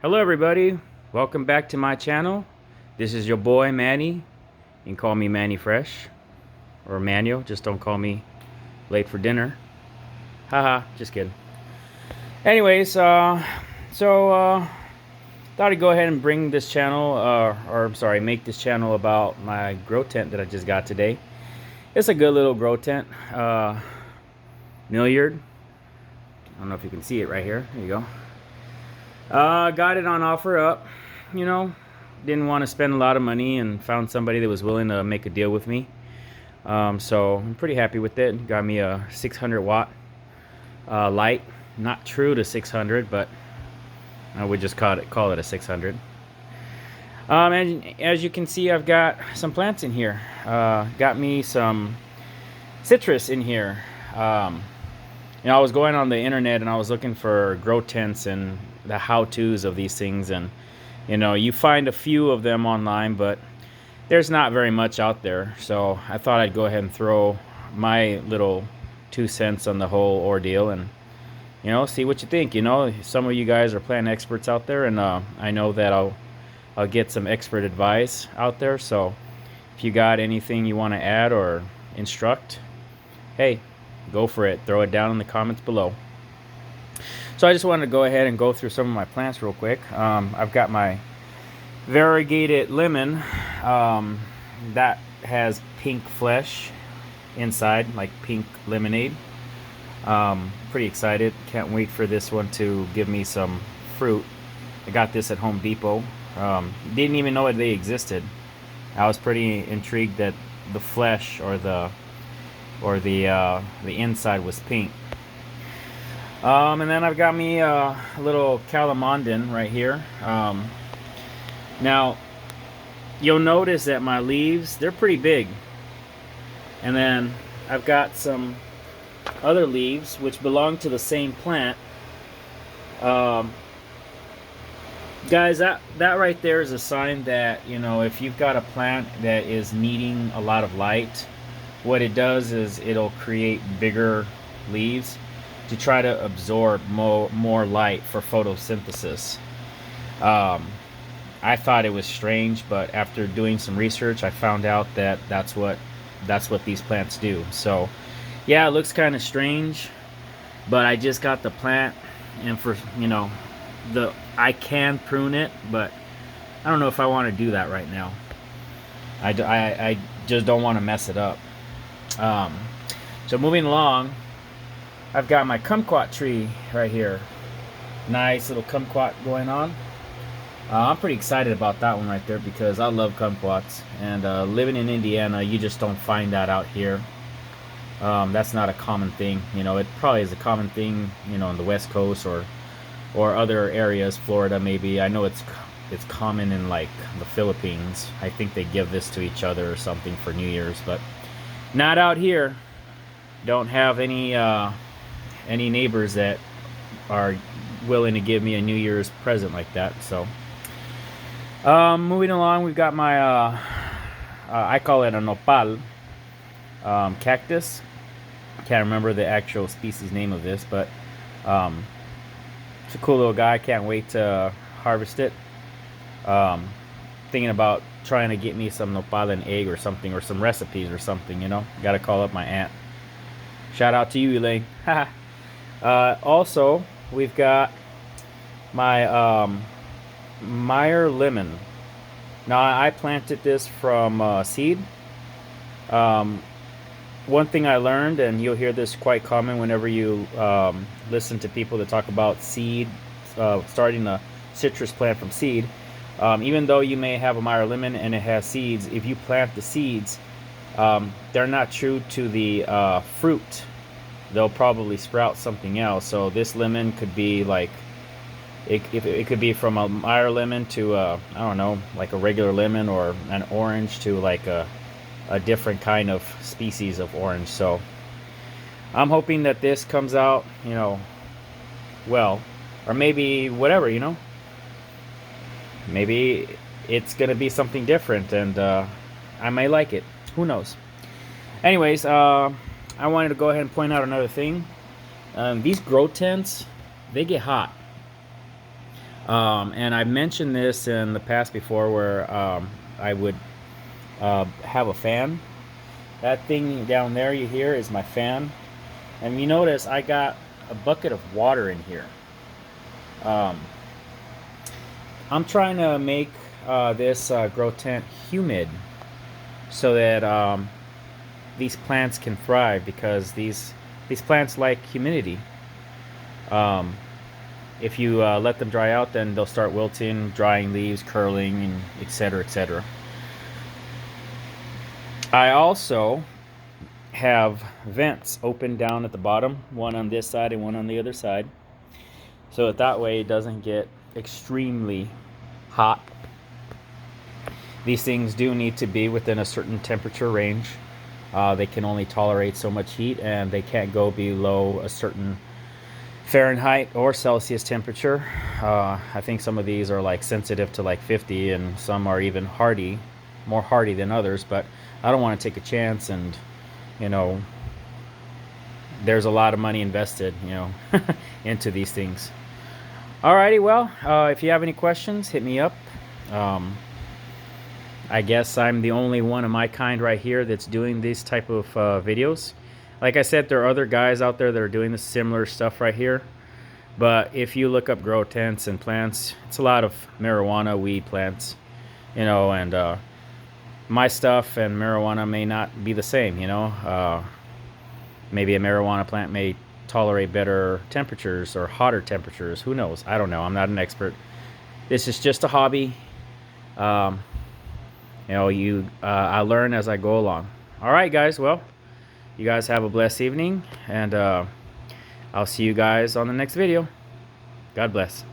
Hello everybody, welcome back to my channel. This is your boy Manny. You can call me Manny Fresh or Manuel, just don't call me late for dinner. Haha, just kidding. Anyways, thought I'd go ahead and bring this channel, make this channel about my grow tent that I just got today. It's a good little grow tent, milliard. I don't know if you can see it right here. There you go. Got it on offer up, didn't want to spend a lot of money and found somebody that was willing to make a deal with me. So I'm pretty happy with it. Got me a 600 watt light, not true to 600, but I would just call it a 600. And as you can see, I've got some plants in here. Got me some citrus in here. I was going on the internet and I was looking for grow tents and the how-tos of these things, and you find a few of them online, but there's not very much out there. So I thought I'd go ahead and throw my little 2 cents on the whole ordeal and see what you think. Some of you guys are plant experts out there, and I know that I'll get some expert advice out there. So if you got anything you want to add or instruct, hey, go for it. Throw it down in the comments below. So I just wanted to go ahead and go through some of my plants real quick. I've got my variegated lemon that has pink flesh inside, like pink lemonade. Pretty excited. Can't wait for this one to give me some fruit. I got this at Home Depot. Didn't even know that they existed. I was pretty intrigued that the flesh or the inside was pink. And then I've got me a little calla monden right here. Now you'll notice that my leaves, they're pretty big, and then I've got some other leaves which belong to the same plant. Guys, that right there is a sign that if you've got a plant that is needing a lot of light, what it does is it'll create bigger leaves to try to absorb more light for photosynthesis. I thought it was strange, but after doing some research, I found out that that's what these plants do. So yeah, it looks kind of strange, but I just got the plant, and for I can prune it, but I don't know if I want to do that right now. I just don't want to mess it up. So moving along, I've got my kumquat tree right here. Nice little kumquat going on. I'm pretty excited about that one right there because I love kumquats, and living in Indiana, you just don't find that out here. That's not a common thing. It probably is a common thing on the West Coast or other areas, Florida maybe. I know it's common in like the Philippines. I think they give this to each other or something for New Year's, but not out here. Don't have any neighbors that are willing to give me a New Year's present like that. So moving along, we've got my I call it a nopal cactus. Can't remember the actual species name of this, but it's a cool little guy. Can't wait to harvest it. Thinking about trying to get me some nopal and egg or something, or some recipes or something. Gotta call up my aunt. Shout out to you, Elaine. Also, we've got my Meyer lemon. Now, I planted this from seed. One thing I learned, and you'll hear this quite common whenever you listen to people that talk about seed, starting a citrus plant from seed. Even though you may have a Meyer lemon and it has seeds, if you plant the seeds, they're not true to the fruit. They'll probably sprout something else. So this lemon could be like, it could be from a Meyer lemon to I don't know, like a regular lemon, or an orange to like a different kind of species of orange. So I'm hoping that this comes out, well, or maybe whatever, maybe it's gonna be something different, and I may like it. Who knows? Anyways, I wanted to go ahead and point out another thing. These grow tents, they get hot. And I mentioned this in the past before, where I would have a fan. That thing down there you hear is my fan. And you notice I got a bucket of water in here. Um, I'm trying to make this grow tent humid so that these plants can thrive, because these plants like humidity. Um, if you let them dry out, then they'll start wilting, drying leaves, curling, and etc., etc. I also have vents open down at the bottom, one on this side and one on the other side, so that way it doesn't get extremely hot. These things do need to be within a certain temperature range. They can only tolerate so much heat, and they can't go below a certain Fahrenheit or Celsius temperature. I think some of these are like sensitive to like 50, and some are even hardy, more hardy than others, but I don't want to take a chance, and you know, there's a lot of money invested, you know, into these things. Alrighty, well, if you have any questions, hit me up. I guess I'm the only one of my kind right here that's doing these type of videos. Like I said, there are other guys out there that are doing the similar stuff right here. But if you look up grow tents and plants, it's a lot of marijuana, weed plants, you know, and my stuff and marijuana may not be the same, you know. Maybe a marijuana plant may tolerate better temperatures or hotter temperatures. Who knows? I don't know. I'm not an expert. This is just a hobby. You know, I learn as I go along. All right, guys. Well, you guys have a blessed evening, and I'll see you guys on the next video. God bless.